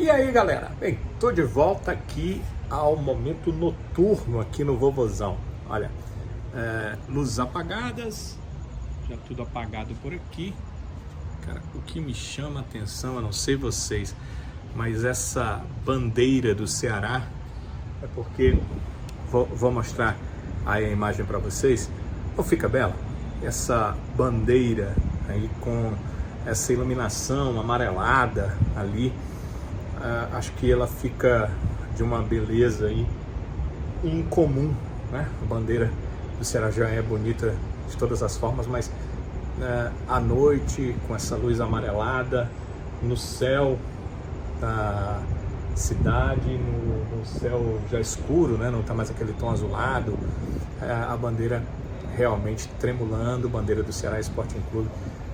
E aí, galera? Bem, tô de volta aqui ao momento noturno aqui no Vovozão. Olha, luzes apagadas, já tudo apagado por aqui. Cara, o que me chama a atenção, eu não sei vocês, mas essa bandeira do Ceará, é porque, vou mostrar aí a imagem para vocês, não fica bela? Essa bandeira aí com essa iluminação amarelada ali, acho que ela fica de uma beleza aí incomum, né? A bandeira do Ceará já é bonita de todas as formas, mas à noite, com essa luz amarelada, no céu da cidade, no céu já escuro, né? Não está mais aquele tom azulado, a bandeira realmente tremulando, bandeira do Ceará Sporting Clube,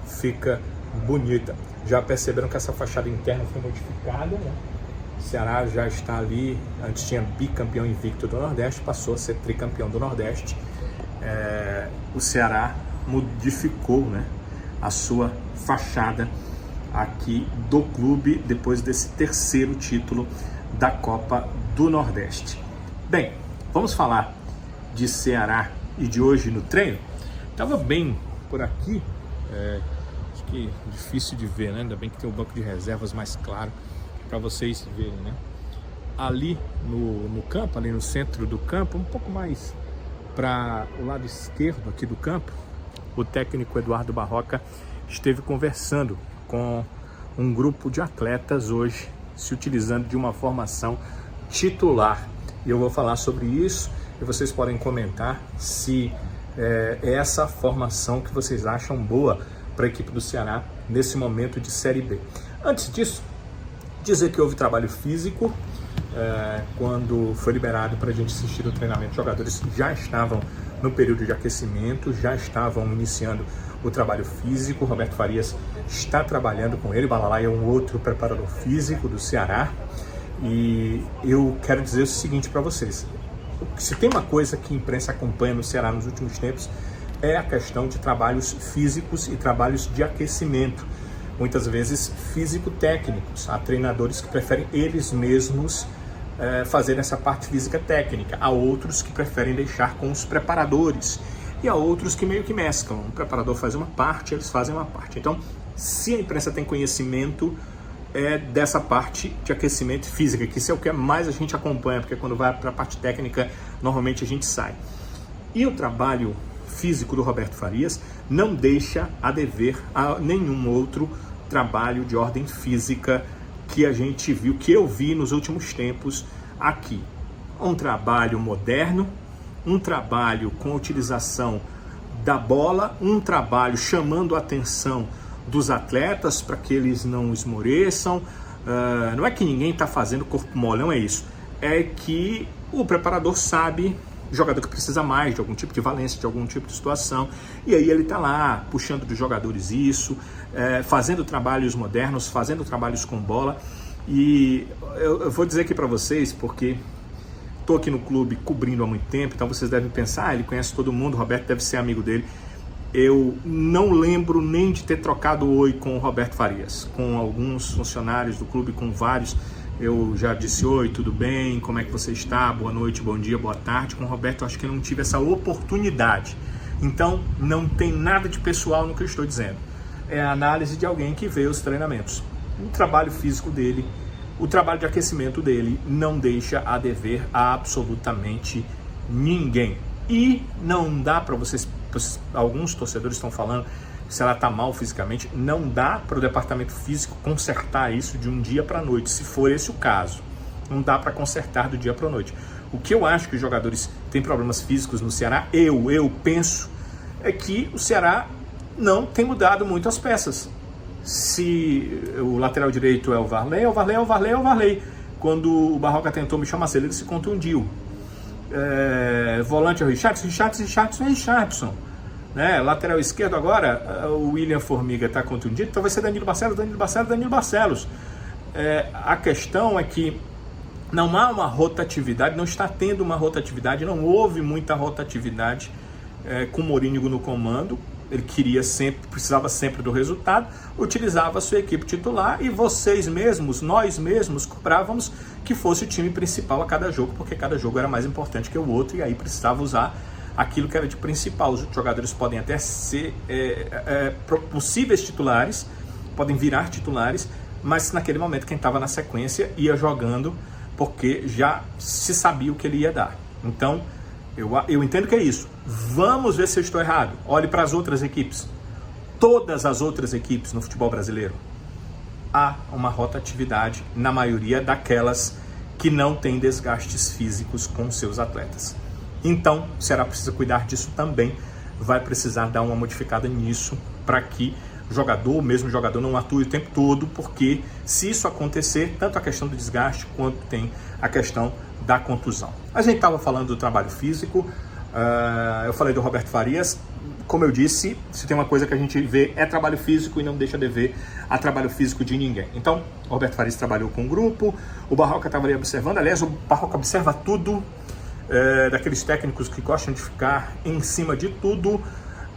fica bonita. Já perceberam que essa fachada interna foi modificada, né? O Ceará já está ali, antes tinha bicampeão invicto do Nordeste, passou a ser tricampeão do Nordeste. O Ceará modificou, né, a sua fachada aqui do clube depois desse terceiro título da Copa do Nordeste. Bem, vamos falar de Ceará e de hoje no treino. Estava bem por aqui, acho que difícil de ver, né? Ainda bem que tem o banco de reservas mais claro para vocês verem, né? Ali no campo, ali no centro do campo, um pouco mais para o lado esquerdo aqui do campo, o técnico Eduardo Barroca esteve conversando com um grupo de atletas hoje, se utilizando de uma formação titular. E eu vou falar sobre isso e vocês podem comentar se é essa formação que vocês acham boa para a equipe do Ceará nesse momento de Série B. Antes disso, dizer que houve trabalho físico. Quando foi liberado para a gente assistir o treinamento, os jogadores já estavam no período de aquecimento, já estavam iniciando o trabalho físico. O Roberto Farias está trabalhando com ele, o Balalai é um outro preparador físico do Ceará. E eu quero dizer o seguinte para vocês: se tem uma coisa que a imprensa acompanha no Ceará nos últimos tempos, é a questão de trabalhos físicos e trabalhos de aquecimento, muitas vezes físico-técnicos. Há treinadores que preferem eles mesmos fazer essa parte física técnica, há outros que preferem deixar com os preparadores e há outros que meio que mesclam, o preparador faz uma parte, eles fazem uma parte. Então, se a imprensa tem conhecimento dessa parte de aquecimento física, que isso é o que mais a gente acompanha, porque quando vai para a parte técnica, normalmente a gente sai. E o trabalho físico do Roberto Farias não deixa a dever a nenhum outro trabalho de ordem física que a gente viu, que eu vi nos últimos tempos aqui. Um trabalho moderno, um trabalho com a utilização da bola, um trabalho chamando a atenção dos atletas para que eles não esmoreçam. Não é que ninguém está fazendo corpo mole, não é isso. É que o preparador sabe o jogador que precisa mais de algum tipo de valência, de algum tipo de situação, e aí ele está lá puxando dos jogadores isso, fazendo trabalhos modernos, fazendo trabalhos com bola. E eu vou dizer aqui para vocês, porque estou aqui no clube cobrindo há muito tempo, então vocês devem pensar, ele conhece todo mundo, o Roberto deve ser amigo dele. Eu não lembro nem de ter trocado oi com o Roberto Farias, com alguns funcionários do clube, com vários. Eu já disse oi, tudo bem, como é que você está, boa noite, bom dia, boa tarde. Com o Roberto eu acho que eu não tive essa oportunidade. Então não tem nada de pessoal no que eu estou dizendo. É a análise de alguém que vê os treinamentos. O trabalho físico dele, o trabalho de aquecimento dele não deixa a dever a absolutamente ninguém. E não dá para vocês, alguns torcedores estão falando se ela está mal fisicamente, não dá para o departamento físico consertar isso de um dia para a noite, se for esse o caso. Não dá para consertar do dia para a noite. O que eu acho que os jogadores têm problemas físicos no Ceará, eu penso, é que o Ceará não tem mudado muito as peças. Se o lateral direito é o Varley. Quando o Barroca tentou Michel Macedo, ele se contundiu. Volante é o Richardson. Né? Lateral esquerdo agora, o William Formiga está contundido, então vai ser Danilo Barcelos. A questão é que não há uma rotatividade, não está tendo uma rotatividade, não houve muita rotatividade com o Mourinho no comando, ele queria sempre, precisava sempre do resultado, utilizava a sua equipe titular e vocês mesmos, nós mesmos, cobrávamos que fosse o time principal a cada jogo, porque cada jogo era mais importante que o outro e aí precisava usar aquilo que era de principal. Os jogadores podem até ser possíveis titulares, podem virar titulares, mas naquele momento quem estava na sequência ia jogando porque já se sabia o que ele ia dar. Então, eu entendo que é isso. Vamos ver se eu estou errado. Olhe para as outras equipes. Todas as outras equipes no futebol brasileiro. Há uma rotatividade na maioria daquelas que não têm desgastes físicos com seus atletas. Então, o Ceará precisa cuidar disso também. Vai precisar dar uma modificada nisso para que o mesmo jogador não atue o tempo todo, porque se isso acontecer, tanto a questão do desgaste quanto tem a questão da contusão. A gente estava falando do trabalho físico, eu falei do Roberto Farias. Como eu disse, se tem uma coisa que a gente vê é trabalho físico e não deixa de ver a trabalho físico de ninguém. Então, o Roberto Farias trabalhou com um grupo, o Barroca estava ali observando, aliás, o Barroca observa tudo, daqueles técnicos que gostam de ficar em cima de tudo.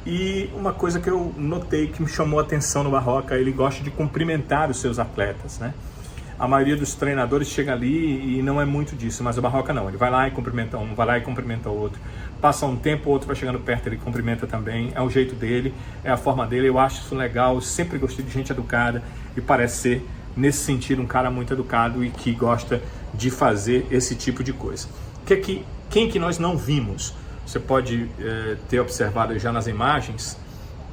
E uma coisa que eu notei que me chamou a atenção no Barroca, ele gosta de cumprimentar os seus atletas, né? A maioria dos treinadores chega ali e não é muito disso, mas o Barroca não, ele vai lá e cumprimenta um, vai lá e cumprimenta o outro. Passa um tempo, o outro vai chegando perto, ele cumprimenta também, é o jeito dele, é a forma dele, eu acho isso legal, eu sempre gostei de gente educada e parece ser, nesse sentido, um cara muito educado e que gosta de fazer esse tipo de coisa. Quem que nós não vimos? Você pode ter observado já nas imagens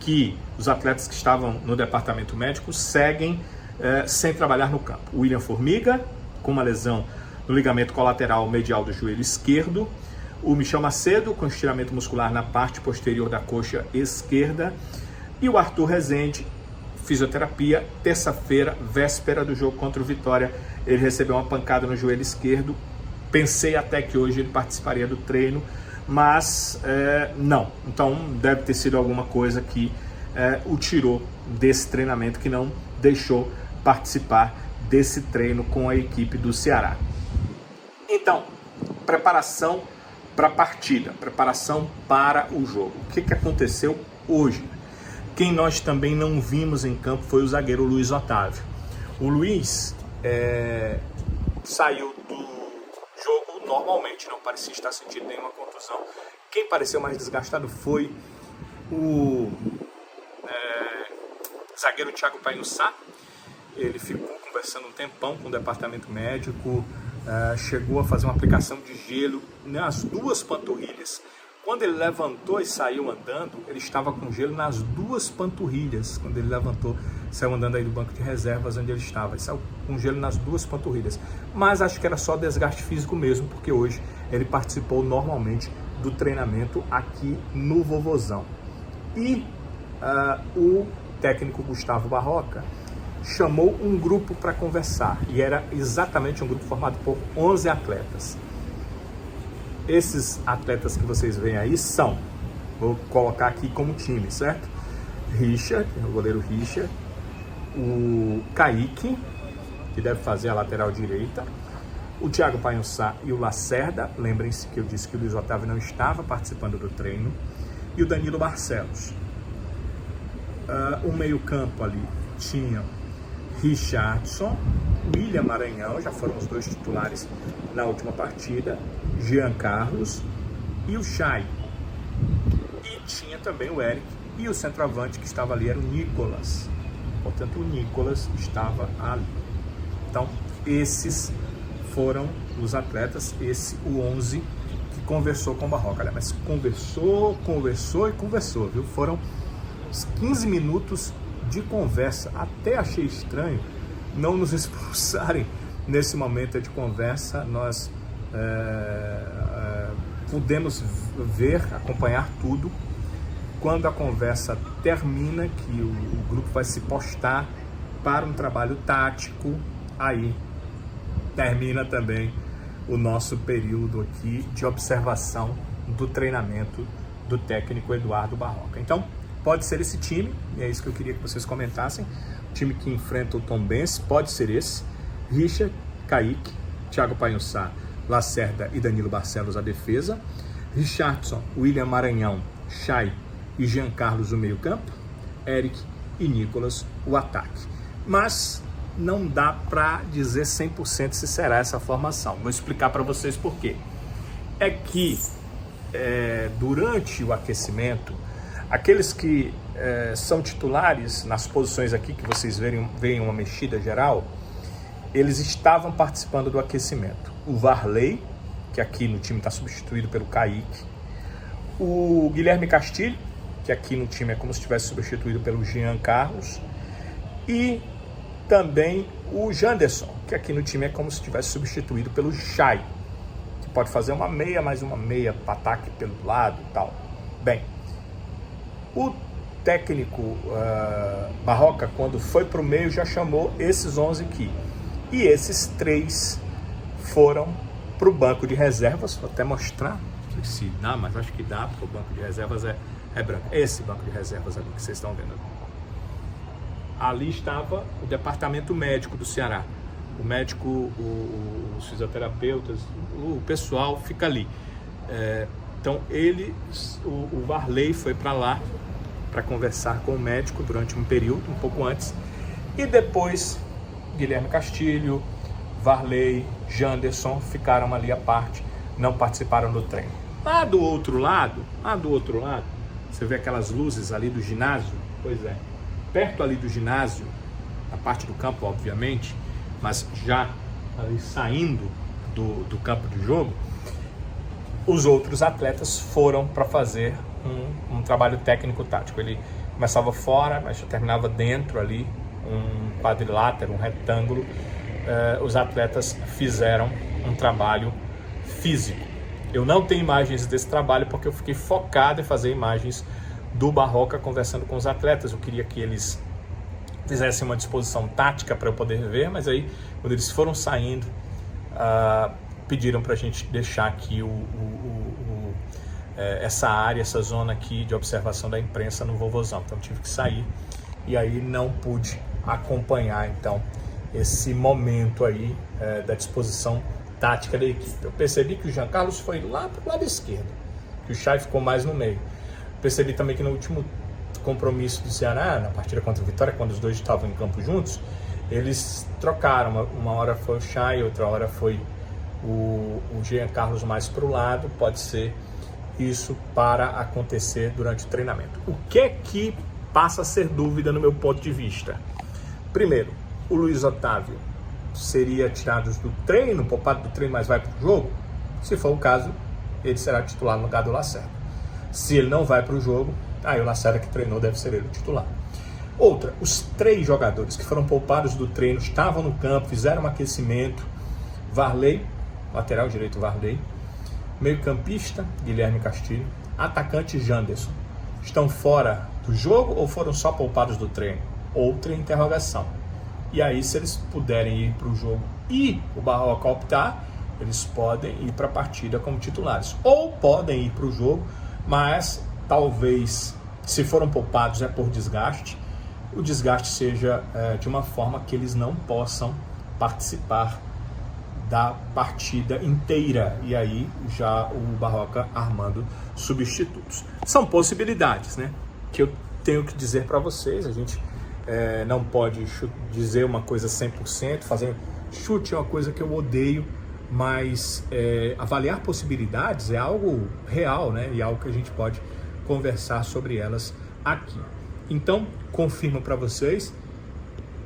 que os atletas que estavam no departamento médico seguem sem trabalhar no campo. O William Formiga, com uma lesão no ligamento colateral medial do joelho esquerdo. O Michel Macedo, com estiramento muscular na parte posterior da coxa esquerda. E o Arthur Rezende, fisioterapia, terça-feira, véspera do jogo contra o Vitória. Ele recebeu uma pancada no joelho esquerdo. Pensei até que hoje ele participaria do treino, mas não. Então deve ter sido alguma coisa que o tirou desse treinamento, que não deixou participar desse treino com a equipe do Ceará. Então, preparação para a partida, preparação para o jogo. O que aconteceu hoje? Quem nós também não vimos em campo foi o zagueiro Luiz Otávio. O Luiz saiu do jogo normalmente, não parecia estar sentindo nenhuma contusão. Quem pareceu mais desgastado foi o zagueiro Thiago Painussá. Ele ficou conversando um tempão com o departamento médico, chegou a fazer uma aplicação de gelo nas duas panturrilhas. Quando ele levantou e saiu andando, ele estava com gelo nas duas panturrilhas. Quando ele levantou, saiu andando aí do banco de reservas onde ele estava. Ele saiu com gelo nas duas panturrilhas. Mas acho que era só desgaste físico mesmo, porque hoje ele participou normalmente do treinamento aqui no Vovozão. E o técnico Gustavo Barroca chamou um grupo para conversar. E era exatamente um grupo formado por 11 atletas. Esses atletas que vocês veem aí são, vou colocar aqui como time, certo? Richard, o goleiro Richard, o Kaique, que deve fazer a lateral direita, o Thiago Painussá e o Lacerda, lembrem-se que eu disse que o Luiz Otávio não estava participando do treino, e o Danilo Barcelos. O meio-campo ali tinha Richardson, William Maranhão, já foram os dois titulares na última partida, Jean Carlos e o Chay. E tinha também o Eric, e o centroavante que estava ali era o Nicolas. Portanto, o Nicolas estava ali. Então, esses foram os atletas, o 11 que conversou com o Barroca. Mas conversou, viu? Foram uns 15 minutos de conversa. Até achei estranho não nos expulsarem nesse momento de conversa. Nós pudemos ver, acompanhar tudo. Quando a conversa termina, que o grupo vai se postar para um trabalho tático, aí termina também o nosso período aqui de observação do treinamento do técnico Eduardo Barroca. Então, pode ser esse time, e é isso que eu queria que vocês comentassem. O time que enfrenta o Tombense pode ser esse: Richard, Kaique, Thiago Painussá, Lacerda e Danilo Barcelos a defesa, Richardson, William Maranhão, Chay e Jean Carlos o meio-campo, Eric e Nicolas o ataque. Mas não dá para dizer 100% se será essa formação. Vou explicar para vocês por quê. É que durante o aquecimento, aqueles que são titulares nas posições aqui que vocês veem uma mexida geral, eles estavam participando do aquecimento. O Varley, que aqui no time está substituído pelo Kaique, o Guilherme Castilho, que aqui no time é como se tivesse substituído pelo Jean Carlos, e também o Janderson, que aqui no time é como se tivesse substituído pelo Chay, que pode fazer uma meia, mais uma meia para ataque pelo lado e tal. Bem, o técnico Barroca, quando foi para o meio, já chamou esses 11 aqui. E esses 3 foram para o banco de reservas. Vou até mostrar, não sei se dá, mas acho que dá, porque o banco de reservas é branco. Esse banco de reservas ali que vocês estão vendo. Ali estava o departamento médico do Ceará. O médico, os fisioterapeutas, o pessoal fica ali. Então o Varley foi para lá para conversar com o médico durante um período, um pouco antes. E depois Guilherme Castilho, Varley, Janderson ficaram ali à parte, não participaram do treino. Lá do outro lado, você vê aquelas luzes ali do ginásio? Pois é, perto ali do ginásio, na parte do campo, obviamente, mas já ali saindo do campo de jogo, os outros atletas foram para fazer um trabalho técnico-tático. Ele começava fora, mas terminava dentro ali, um quadrilátero, um retângulo. Os atletas fizeram um trabalho físico. Eu não tenho imagens desse trabalho porque eu fiquei focado em fazer imagens do Barroca conversando com os atletas. Eu queria que eles fizessem uma disposição tática para eu poder ver, mas aí quando eles foram saindo, pediram para a gente deixar aqui essa área, essa zona aqui de observação da imprensa no Vovozão. Então tive que sair e aí não pude acompanhar então esse momento aí da disposição tática da equipe. Eu percebi que o Jean Carlos foi lá para o lado esquerdo, que o Chay ficou mais no meio. Percebi também que no último compromisso do Ceará, na partida contra o Vitória, quando os dois estavam em campo juntos, eles trocaram. Uma hora foi o Chay, outra hora foi o Jean Carlos mais para o lado. Pode ser isso para acontecer durante o treinamento. O que é que passa a ser dúvida no meu ponto de vista? Primeiro, o Luiz Otávio seria tirado do treino, poupado do treino, mas vai para o jogo? Se for o caso, ele será titular no lugar do Lacerda. Se ele não vai para o jogo, aí o Lacerda que treinou deve ser ele o titular. Outra, os 3 jogadores que foram poupados do treino estavam no campo, fizeram um aquecimento. Varley, lateral direito Varley, meio-campista Guilherme Castilho, atacante Janderson. Estão fora do jogo ou foram só poupados do treino? Outra interrogação. E aí, se eles puderem ir para o jogo e o Barroca optar, eles podem ir para a partida como titulares. Ou podem ir para o jogo, mas talvez, se foram poupados por desgaste, o desgaste seja de uma forma que eles não possam participar da partida inteira, e aí já o Barroca armando substitutos. São possibilidades, né, que eu tenho que dizer para vocês. A gente não pode dizer uma coisa 100%, fazer chute é uma coisa que eu odeio, mas avaliar possibilidades é algo real, né, e algo que a gente pode conversar sobre elas aqui. Então, confirmo para vocês,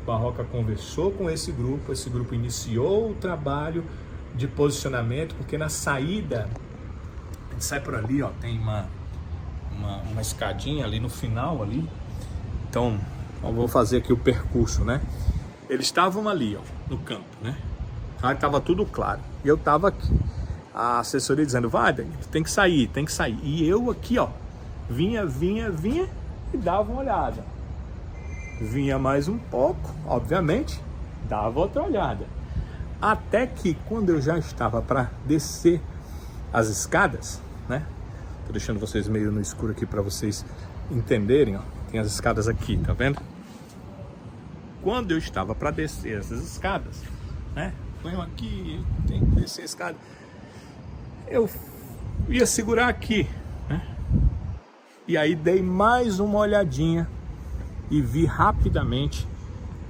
Barroca conversou com esse grupo iniciou o trabalho de posicionamento, porque na saída, a gente sai por ali, ó, tem uma escadinha ali no final ali. Então, eu vou fazer aqui o percurso, né? Eles estavam ali, ó, no campo, né? Aí tava tudo claro. E eu tava aqui. A assessoria dizendo, vai, Dani, tem que sair. E eu aqui, ó, vinha e dava uma olhada. Vinha mais um pouco, obviamente, dava outra olhada. Até que quando eu já estava para descer as escadas, né? Tô deixando vocês meio no escuro aqui para vocês entenderem, ó. Tem as escadas aqui, tá vendo? Quando eu estava para descer essas escadas, né? Põe aqui, tem que descer a escada. Eu ia segurar aqui, né? E aí dei mais uma olhadinha e vi rapidamente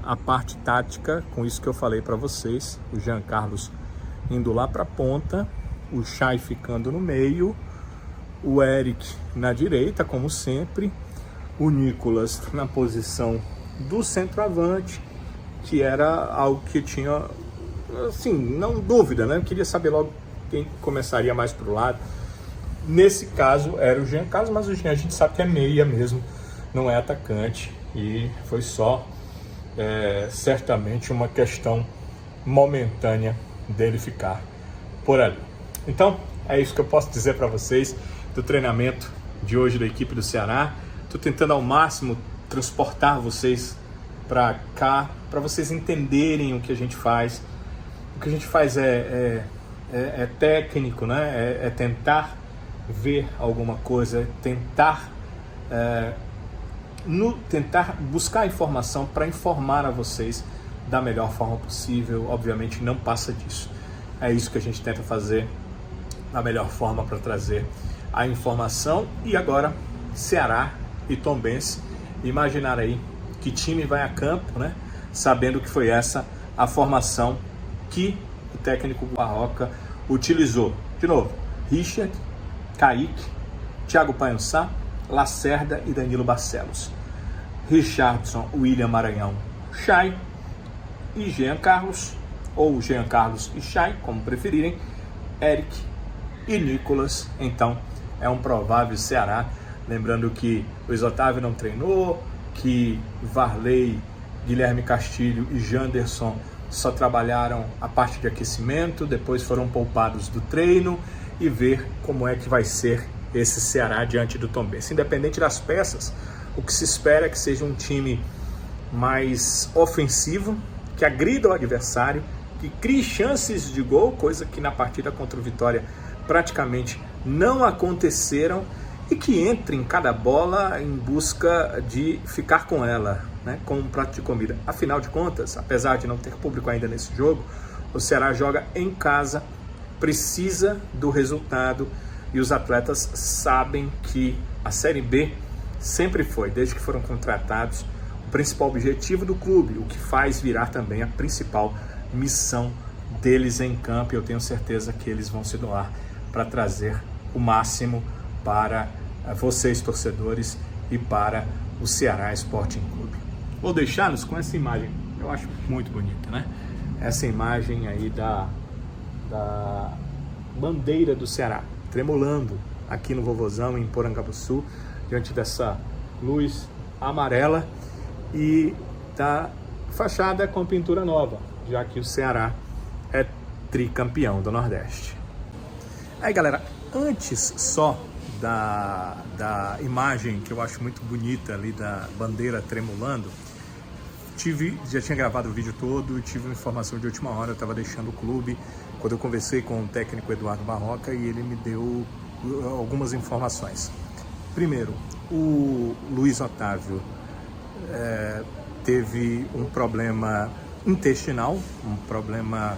a parte tática, com isso que eu falei para vocês. O Jean Carlos indo lá para a ponta, o Chay ficando no meio, o Eric na direita, como sempre, o Nicolas na posição do centroavante, que era algo que tinha, assim, não dúvida, né? Eu queria saber logo quem começaria mais para o lado. Nesse caso era o Jean Carlos, mas o Jean a gente sabe que é meia mesmo, não é atacante, e foi só certamente uma questão momentânea dele ficar por ali. Então é isso que eu posso dizer para vocês do treinamento de hoje da equipe do Ceará. Estou tentando ao máximo transportar vocês para cá, para vocês entenderem o que a gente faz. O que a gente faz é técnico, né? É tentar ver alguma coisa, tentar buscar informação para informar a vocês da melhor forma possível. Obviamente não passa disso. É isso que a gente tenta fazer da melhor forma para trazer a informação. E agora Ceará e Tombense, imaginar aí que time vai a campo, né? Sabendo que foi essa a formação que o técnico Barroca utilizou. De novo, Richard, Kaique, Thiago Painçá, Lacerda e Danilo Barcelos, Richardson, William Maranhão, Chay e Jean Carlos, ou Jean Carlos e Chay, como preferirem, Eric e Nicolas. Então é um provável Ceará. Lembrando que Luiz Otávio não treinou, que Varley, Guilherme Castilho e Janderson só trabalharam a parte de aquecimento, depois foram poupados do treino, e ver como é que vai ser esse Ceará diante do Tombense. Independente das peças, o que se espera é que seja um time mais ofensivo, que agrida o adversário, que crie chances de gol, coisa que na partida contra o Vitória praticamente não aconteceram, e que entre em cada bola em busca de ficar com ela, né, com um prato de comida. Afinal de contas, apesar de não ter público ainda nesse jogo, o Ceará joga em casa, precisa do resultado, e os atletas sabem que a Série B sempre foi, desde que foram contratados, o principal objetivo do clube, o que faz virar também a principal missão deles em campo. E eu tenho certeza que eles vão se doar para trazer o máximo para vocês, torcedores, e para o Ceará Sporting Clube. Vou deixá-los com essa imagem, eu acho muito bonita, né? Essa imagem aí da bandeira do Ceará, tremulando aqui no Vovozão, em Porangabuçu, diante dessa luz amarela, e da fachada com pintura nova, já que o Ceará é tricampeão do Nordeste. Aí, galera, antes só da imagem que eu acho muito bonita ali da bandeira tremulando, já tinha gravado o vídeo todo e tive uma informação de última hora. Eu estava deixando o clube quando eu conversei com o técnico Eduardo Barroca, e ele me deu algumas informações. Primeiro, o Luiz Otávio teve um problema intestinal, um problema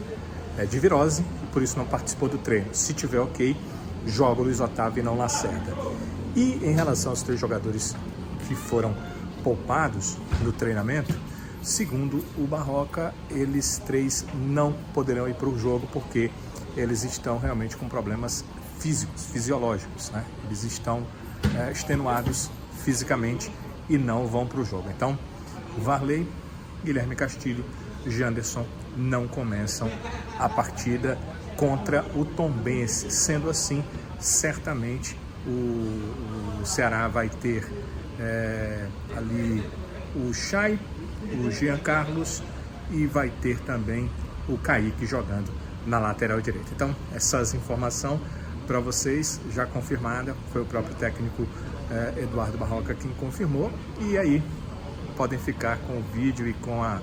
de virose, e por isso não participou do treino. Se tiver ok, joga o Luiz Otávio e não Lacerda. E em relação aos 3 jogadores que foram poupados no treinamento, segundo o Barroca, eles 3 não poderão ir para o jogo porque eles estão realmente com problemas físicos, fisiológicos, né? Eles estão extenuados fisicamente e não vão para o jogo. Então, Varley, Guilherme Castilho, Janderson não começam a partida contra o Tombense. Sendo assim, certamente o Ceará vai ter ali o Chay, o Jean Carlos, e vai ter também o Kaique jogando na lateral direita. Então, essas informações para vocês, já confirmada, foi o próprio técnico Eduardo Barroca quem confirmou. E aí podem ficar com o vídeo e com a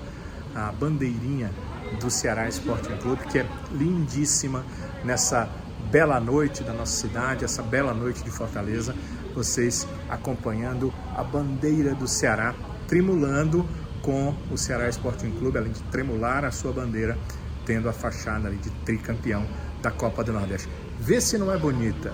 bandeirinha do Ceará Sporting Clube, que é lindíssima nessa bela noite da nossa cidade, essa bela noite de Fortaleza, vocês acompanhando a bandeira do Ceará tremulando com o Ceará Sporting Clube, além de tremular a sua bandeira, tendo a fachada ali de tricampeão da Copa do Nordeste. Vê se não é bonita.